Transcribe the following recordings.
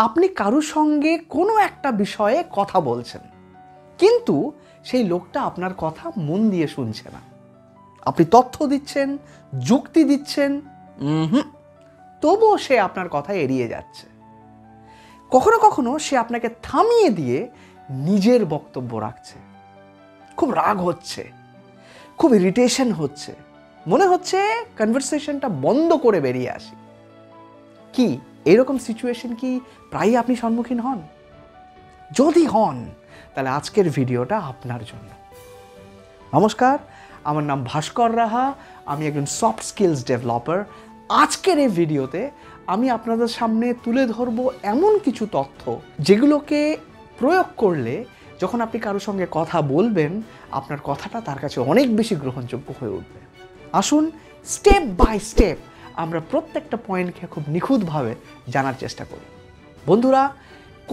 আপনি কারোর সঙ্গে কোনো একটা বিষয়ে কথা বলছেন, কিন্তু সেই লোকটা আপনার কথা মন দিয়ে শুনছে না। আপনি তথ্য দিচ্ছেন, যুক্তি দিচ্ছেন, তবুও সে আপনার কথা এড়িয়ে যাচ্ছে। কখনো কখনো সে আপনাকে থামিয়ে দিয়ে নিজের বক্তব্য রাখছে। খুব রাগ হচ্ছে, খুব ইরিটেশন হচ্ছে, মনে হচ্ছে কনভারসেশনটা বন্ধ করে বেরিয়ে আসি। কি এরকম সিচুয়েশন কি প্রায়ই আপনি সম্মুখীন হন? যদি হন, তাহলে আজকের ভিডিওটা আপনার জন্য। নমস্কার, আমার নাম ভাস্কর রাহা, আমি একজন সফট স্কিলস ডেভেলপার। আজকের এই ভিডিওতে আমি আপনাদের সামনে তুলে ধরব এমন কিছু তথ্য যেগুলোকে প্রয়োগ করলে যখন আপনি কারোর সঙ্গে কথা বলবেন, আপনার কথাটা তার কাছে অনেক বেশি গ্রহণযোগ্য হয়ে উঠবে। আসুন স্টেপ বাই স্টেপ আমরা প্রত্যেকটা পয়েন্টকে খুব নিখুঁতভাবে জানার চেষ্টা করি। বন্ধুরা,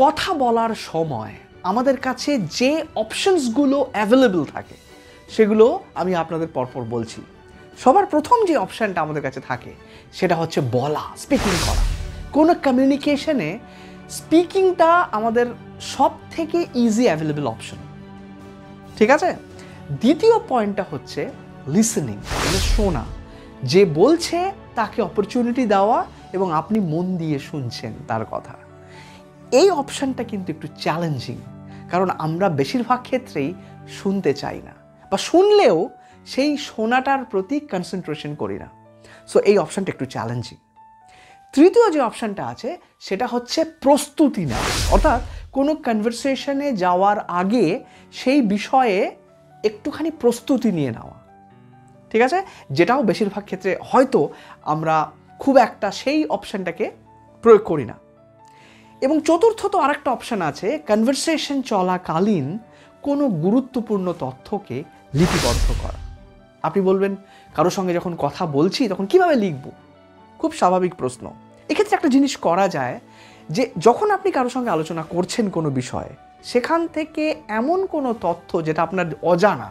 কথা বলার সময় আমাদের কাছে যে অপশনসগুলো অ্যাভেলেবল থাকে সেগুলো আমি আপনাদের পরপর বলছি। সবার প্রথম যে অপশানটা আমাদের কাছে থাকে সেটা হচ্ছে বলা, স্পিকিং করা। কোনো কমিউনিকেশনে স্পিকিংটা আমাদের সব থেকে ইজি অ্যাভেলেবল অপশন, ঠিক আছে? দ্বিতীয় পয়েন্টটা হচ্ছে লিসেনিং, মানে শোনা। যে বলছে তাকে অপরচুনিটি দেওয়া এবং আপনি মন দিয়ে শুনছেন তার কথা। এই অপশানটা কিন্তু একটু চ্যালেঞ্জিং, কারণ আমরা বেশিরভাগ ক্ষেত্রেই শুনতে চাই না, বা শুনলেও সেই শোনাটার প্রতি কনসেন্ট্রেশন করি না। সো এই অপশানটা একটু চ্যালেঞ্জিং। তৃতীয় যে অপশানটা আছে সেটা হচ্ছে প্রস্তুতি নেওয়া, অর্থাৎ কোনো কনভারসেশনে যাওয়ার আগে সেই বিষয়ে একটুখানি প্রস্তুতি নিয়ে নেওয়া, ঠিক আছে? যেটাও বেশিরভাগ ক্ষেত্রে হয়তো আমরা খুব একটা সেই অপশানটাকে প্রয়োগ করি না। এবং চতুর্থত আরেকটা অপশান আছে, কনভারসেশন চলাকালীন কোনো গুরুত্বপূর্ণ তথ্যকে লিপিবদ্ধ করা। আপনি বলবেন, কারোর সঙ্গে যখন কথা বলছি তখন কিভাবে লিখব? খুব স্বাভাবিক প্রশ্ন। এক্ষেত্রে একটা জিনিস করা যায় যে যখন আপনি কারোর সঙ্গে আলোচনা করছেন কোনো বিষয়ে, সেখান থেকে এমন কোনো তথ্য যেটা আপনার অজানা,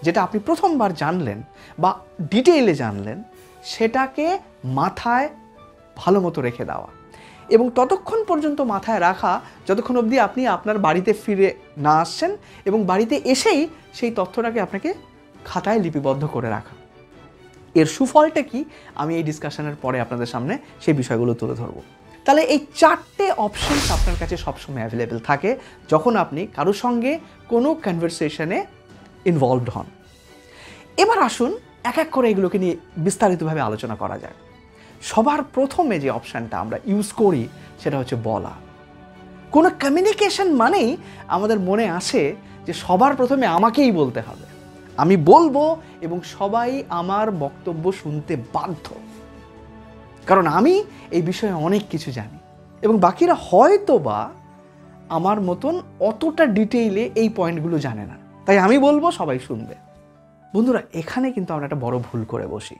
যেটা আপনি প্রথমবার জানলেন বা ডিটেইলে জানলেন, সেটাকে মাথায় ভালো মতো রেখে দেওয়া এবং ততক্ষণ পর্যন্ত মাথায় রাখা যতক্ষণ অবধি আপনি আপনার বাড়িতে ফিরে না আসছেন, এবং বাড়িতে এসেই সেই তথ্যটাকে আপনাকে খাতায় লিপিবদ্ধ করে রাখা। এর সুফলটা কি আমি এই ডিসকাশনের পরে আপনাদের সামনে সেই বিষয়গুলো তুলে ধরব। তাহলে এই চারটে অপশনস আপনার কাছে সবসময় অ্যাভেলেবেল থাকে যখন আপনি কারোর সঙ্গে কোনো কনভারসেশনে ইনভলভড হন। এবার আসুন এক এক করে এগুলোকে নিয়ে বিস্তারিতভাবে আলোচনা করা যায়। সবার প্রথমে যে অপশানটা আমরা ইউজ করি সেটা হচ্ছে বলা। কোনো কমিউনিকেশন মানেই আমাদের মনে আসে যে সবার প্রথমে আমাকেই বলতে হবে, আমি বলবো এবং সবাই আমার বক্তব্য শুনতে বাধ্য, কারণ আমি এই বিষয়ে অনেক কিছু জানি এবং বাকিরা হয়তো বা আমার মতন অতটা ডিটেইলে এই পয়েন্টগুলো জানে না, তাই আমি বলবো, সবাই শুনবে। বন্ধুরা, এখানে কিন্তু আমরা একটা বড় ভুল করে বসি,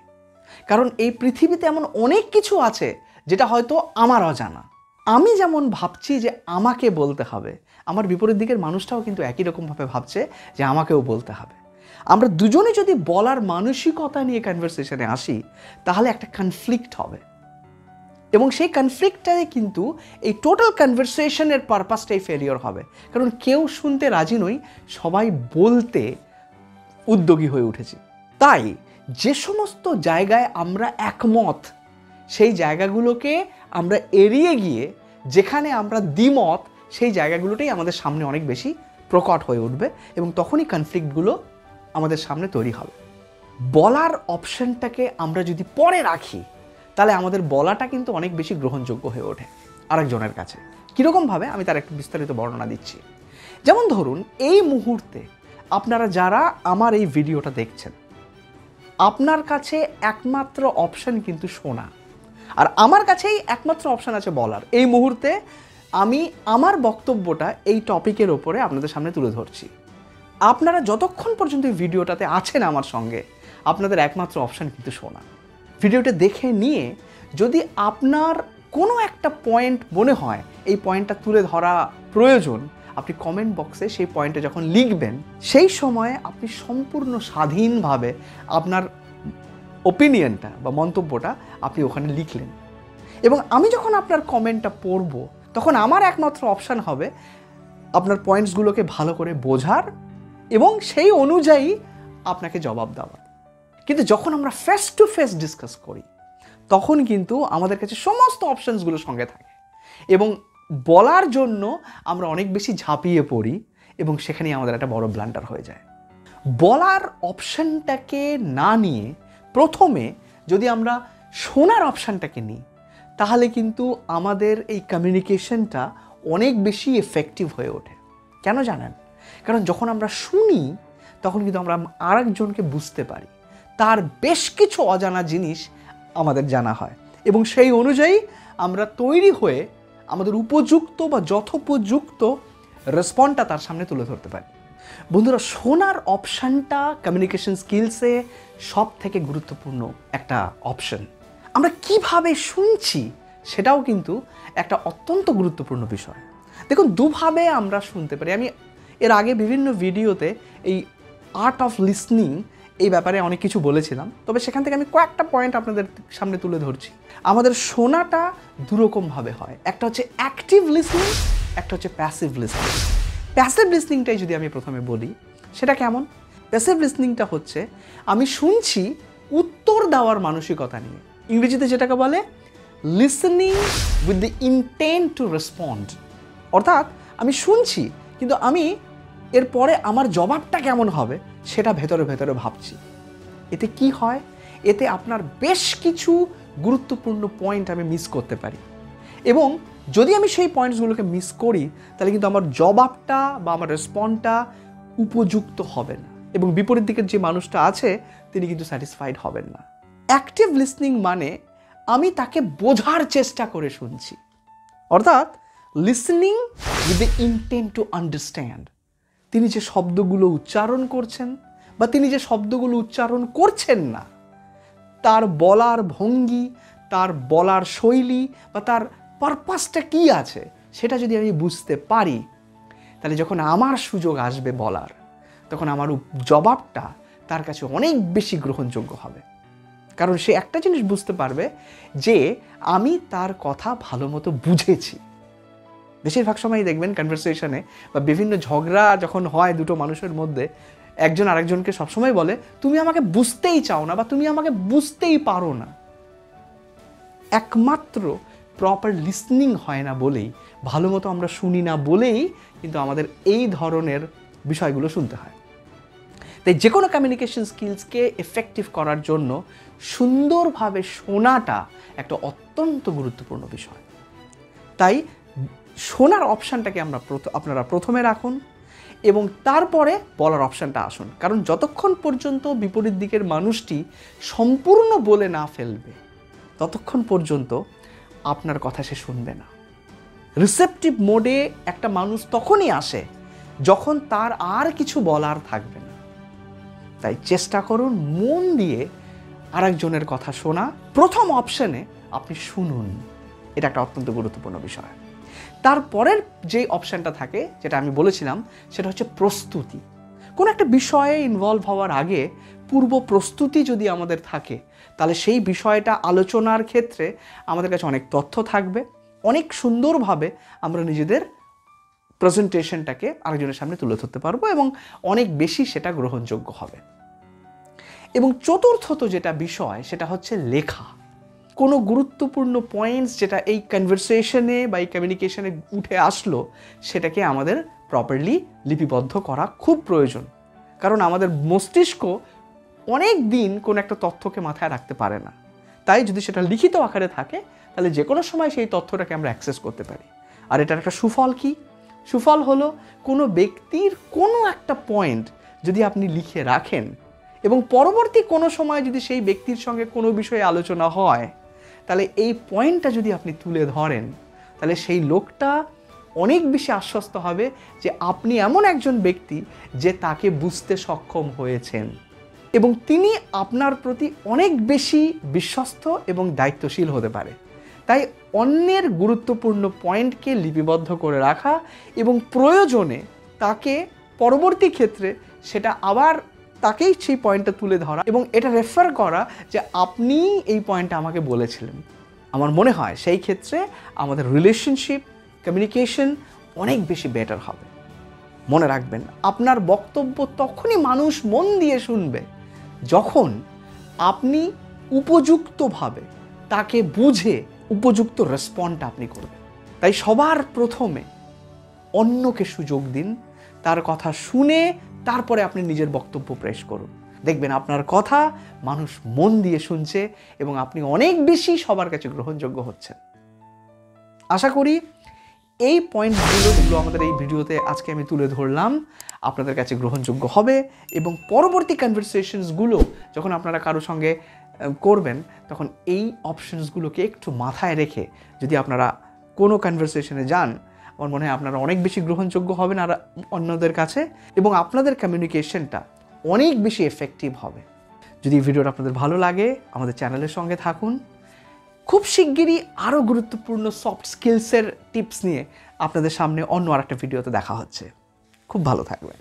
কারণ এই পৃথিবীতে এমন অনেক কিছু আছে যেটা হয়তো আমার অজানা। আমি যেমন ভাবছি যে আমাকে বলতে হবে, আমার বিপরীত দিকের মানুষটাও কিন্তু একই রকমভাবে ভাবছে যে আমাকেও বলতে হবে। আমরা দুজনে যদি বলার মানসিকতা নিয়ে কনভারসেশনে আসি, তাহলে একটা কনফ্লিক্ট হবে এবং সেই কনফ্লিক্টটাই কিন্তু এই টোটাল কনভারসেশনের পারপাসটাই ফেলিওর হবে, কারণ কেউ শুনতে রাজি নই, সবাই বলতে উদ্যোগী হয়ে উঠেছি। তাই যে সমস্ত জায়গায় আমরা একমত, সেই জায়গাগুলোকে আমরা এড়িয়ে গিয়ে যেখানে আমরা দ্বিমত, সেই জায়গাগুলোতেই আমাদের সামনে অনেক বেশি প্রকট হয়ে উঠবে এবং তখনই কনফ্লিক্টগুলো আমাদের সামনে তৈরি হবে। বলার অপশনটাকে আমরা যদি পরে রাখি, তাহলে আমাদের বলাটা কিন্তু অনেক বেশি গ্রহণযোগ্য হয়ে ওঠে আরেকজনের কাছে। কীরকমভাবে আমি তার একটু বিস্তারিত বর্ণনা দিচ্ছি। যেমন ধরুন, এই মুহূর্তে আপনারা যারা আমার এই ভিডিওটা দেখছেন, আপনার কাছে একমাত্র অপশান কিন্তু শোনা, আর আমার কাছেই একমাত্র অপশান আছে বলার। এই মুহূর্তে আমি আমার বক্তব্যটা এই টপিকের ওপরে আপনাদের সামনে তুলে ধরছি। আপনারা যতক্ষণ পর্যন্ত এই ভিডিওটাতে আছেন আমার সঙ্গে, আপনাদের একমাত্র অপশান কিন্তু শোনা। ভিডিওটা দেখে নিয়ে যদি আপনার কোনো একটা পয়েন্ট মনে হয় এই পয়েন্টটা তুলে ধরা প্রয়োজন, আপনি কমেন্ট বক্সে সেই পয়েন্টে যখন লিখবেন, সেই সময়ে আপনি সম্পূর্ণ স্বাধীনভাবে আপনার ওপিনিয়নটা বা মন্তব্যটা আপনি ওখানে লিখলেন, এবং আমি যখন আপনার কমেন্টটা পড়ব তখন আমার একমাত্র অপশান হবে আপনার পয়েন্টসগুলোকে ভালো করে বোঝার এবং সেই অনুযায়ী আপনাকে জবাব দেওয়া। কিন্তু যখন আমরা ফেস টু ফেস ডিসকাস করি তখন কিন্তু আমাদের কাছে সমস্ত অপশানসগুলো সঙ্গে থাকে এবং বলার জন্য আমরা অনেক বেশি ঝাঁপিয়ে পড়ি এবং সেখানেই আমাদের একটা বড় ব্লান্ডার হয়ে যায়। বলার অপশানটাকে না নিয়ে প্রথমে যদি আমরা শোনার অপশানটাকে নিই তাহলে কিন্তু আমাদের এই কমিউনিকেশনটা অনেক বেশি এফেক্টিভ হয়ে ওঠে। কেন জানেন? কারণ যখন আমরা শুনি তখন কিন্তু আমরা আরেকজনকে বুঝতে পারি, তার বেশ কিছু অজানা জিনিস আমাদের জানা হয় এবং সেই অনুযায়ী আমরা তৈরি হয়ে আমাদের উপযুক্ত বা যথোপযুক্ত রেসপন্সটা তার সামনে তুলে ধরতে পারি। বন্ধুরা, শোনার অপশানটা কমিউনিকেশন স্কিলসে সব থেকে গুরুত্বপূর্ণ একটা অপশন। আমরা কিভাবে শুনছি সেটাও কিন্তু একটা অত্যন্ত গুরুত্বপূর্ণ বিষয়। দেখুন, দুভাবে আমরা শুনতে পারি। আমি এর আগে বিভিন্ন ভিডিওতে এই আর্ট অফ লিসনিং এই ব্যাপারে অনেক কিছু বলেছিলাম, তবে সেখান থেকে আমি কয়েকটা পয়েন্ট আপনাদের সামনে তুলে ধরছি। আমাদের শোনাটা দুরকমভাবে হয়, একটা হচ্ছে অ্যাক্টিভ লিসনিং, একটা হচ্ছে প্যাসিভ লিসনিং। প্যাসিভ লিসনিংটাই যদি আমি প্রথমে বলি, সেটা কেমন? প্যাসিভ লিসনিংটা হচ্ছে আমি শুনছি উত্তর দেওয়ার মানসিকতা নিয়ে। ইংরেজিতে যেটাকে বলে listening with the intent two respond. অর্থাৎ আমি শুনছি কিন্তু আমি এরপরে আমার জবাবটা কেমন হবে সেটা ভেতরে ভেতরে ভাবছি। এতে কি হয়? এতে আপনার বেশ কিছু গুরুত্বপূর্ণ পয়েন্ট আমি মিস করতে পারি এবং যদি আমি সেই পয়েন্টসগুলোকে মিস করি তাহলে কিন্তু আমার জবাবটা বা আমার রেসপন্সটা উপযুক্ত হবে না এবং বিপরীত দিকের যে মানুষটা আছে তিনি কিন্তু স্যাটিসফাইড হবেন না। অ্যাক্টিভ লিসনিং মানে আমি তাকে বোঝার চেষ্টা করে শুনছি, অর্থাৎ listening with the intent to understand. তিনি যে শব্দগুলো উচ্চারণ করছেন বা তিনি যে শব্দগুলো উচ্চারণ করছেন না, তার বলার ভঙ্গি, তার বলার শৈলী বা তার পারপাসটা কী আছে সেটা যদি আমি বুঝতে পারি তাহলে যখন আমার সুযোগ আসবে বলার তখন আমার জবাবটা তার কাছে অনেক বেশি গ্রহণযোগ্য হবে। কারণ সে একটা জিনিস বুঝতে পারবে যে আমি তার কথা ভালো মতো বুঝেছি। বেশিরভাগ সময়ই দেখবেন কনভারসেশনে বা বিভিন্ন ঝগড়া যখন হয় দুটো মানুষের মধ্যে, একজন আরেকজনকে সবসময় বলে তুমি আমাকে বুঝতেই চাও না বা তুমি আমাকে বুঝতেই পারো না। একমাত্র প্রপার লিসনিং হয় না বলেই, ভালো মতো আমরা শুনি না বলেই কিন্তু আমাদের এই ধরনের বিষয়গুলো শুনতে হয়। তাই যে কোনো কমিউনিকেশন স্কিলসকে এফেক্টিভ করার জন্য সুন্দরভাবে শোনাটা একটা অত্যন্ত গুরুত্বপূর্ণ বিষয়। তাই শোনার অপশানটাকে আপনারা প্রথমে রাখুন এবং তারপরে বলার অপশানটা আসুন। কারণ যতক্ষণ পর্যন্ত বিপরীত দিকের মানুষটি সম্পূর্ণ বলে না ফেলবে ততক্ষণ পর্যন্ত আপনার কথা সে শুনবে না। রিসেপটিভ মোডে একটা মানুষ তখনই আসে যখন তার আর কিছু বলার থাকবে না। তাই চেষ্টা করুন মন দিয়ে আরেকজনের কথা শোনা। প্রথম অপশানে আপনি শুনুন, এটা একটা অত্যন্ত গুরুত্বপূর্ণ বিষয়। তারপরের যে অপশানটা থাকে যেটা আমি বলেছিলাম সেটা হচ্ছে প্রস্তুতি। কোনো একটা বিষয়ে ইনভলভ হওয়ার আগে পূর্ব প্রস্তুতি যদি আমাদের থাকে তাহলে সেই বিষয়টা আলোচনার ক্ষেত্রে আমাদের কাছে অনেক তথ্য থাকবে, অনেক সুন্দরভাবে আমরা নিজেদের প্রেজেন্টেশনটাকে আরেকজনের সামনে তুলে ধরতে পারবো এবং অনেক বেশি সেটা গ্রহণযোগ্য হবে। এবং চতুর্থত যেটা বিষয় সেটা হচ্ছে লেখা। কোনো গুরুত্বপূর্ণ পয়েন্টস যেটা এই কনভারসেশনে বা এই কমিউনিকেশনে উঠে আসলো সেটাকে আমাদের প্রপারলি লিপিবদ্ধ করা খুব প্রয়োজন। কারণ আমাদের মস্তিষ্ক অনেক দিন কোনো একটা তথ্যকে মাথায় রাখতে পারে না। তাই যদি সেটা লিখিত আকারে থাকে তাহলে যে কোনো সময় সেই তথ্যটাকে আমরা অ্যাক্সেস করতে পারি। আর এটার একটা সুফল কি? সুফল হলো কোনো ব্যক্তির কোনো একটা পয়েন্ট যদি আপনি লিখে রাখেন এবং পরবর্তী কোনো সময় যদি সেই ব্যক্তির সঙ্গে কোনো বিষয়ে আলোচনা হয় তাহলে এই পয়েন্টটা যদি আপনি তুলে ধরেন তাহলে সেই লোকটা অনেক বেশি আশ্বস্ত হবে যে আপনি এমন একজন ব্যক্তি যে তাকে বুঝতে সক্ষম হয়েছেন এবং তিনি আপনার প্রতি অনেক বেশি বিশ্বস্ত এবং দায়িত্বশীল হতে পারে। তাই অন্যের গুরুত্বপূর্ণ পয়েন্টকে লিপিবদ্ধ করে রাখা এবং প্রয়োজনে তাকে পরবর্তী ক্ষেত্রে সেটা আবার তাকেই সেই পয়েন্টটা তুলে ধরা এবং এটা রেফার করা যে আপনি এই পয়েন্টটা আমাকে বলেছিলেন। আমার মনে হয় সেই ক্ষেত্রে আমাদের রিলেশনশিপ কমিউনিকেশন অনেক বেশি বেটার হবে। মনে রাখবেন, আপনার বক্তব্য তখনই মানুষ মন দিয়ে শুনবে যখন আপনি উপযুক্তভাবে তাকে বুঝে উপযুক্ত রেসপন্ডটা আপনি করবেন। তাই সবার প্রথমে অন্যকে সুযোগ দিন, তার কথা শুনে তারপরে আপনি নিজের বক্তব্য পেশ করুন। দেখবেন আপনার কথা মানুষ মন দিয়ে শুনছে এবং আপনি অনেক বেশি সবার কাছে গ্রহণযোগ্য হচ্ছেন। আশা করি এই পয়েন্টগুলো আমাদের এই ভিডিওতে আজকে আমি তুলে ধরলাম আপনাদের কাছে গ্রহণযোগ্য হবে এবং পরবর্তী কনভারসেশনসগুলো যখন আপনারা কারোর সঙ্গে করবেন তখন এই অপশনসগুলোকে একটু মাথায় রেখে যদি আপনারা কোনো কনভারসেশনে যান, আমার মনে হয় আপনারা অনেক বেশি গ্রহণযোগ্য হবেন আর অন্যদের কাছে, এবং আপনাদের কমিউনিকেশনটা অনেক বেশি এফেক্টিভ হবে। যদি ভিডিওটা আপনাদের ভালো লাগে আমাদের চ্যানেলের সঙ্গে থাকুন। খুব শিগগিরই আরও গুরুত্বপূর্ণ সফট স্কিলসের টিপস নিয়ে আপনাদের সামনে অন্য আরেকটা ভিডিওতে দেখা হচ্ছে। খুব ভালো থাকবেন।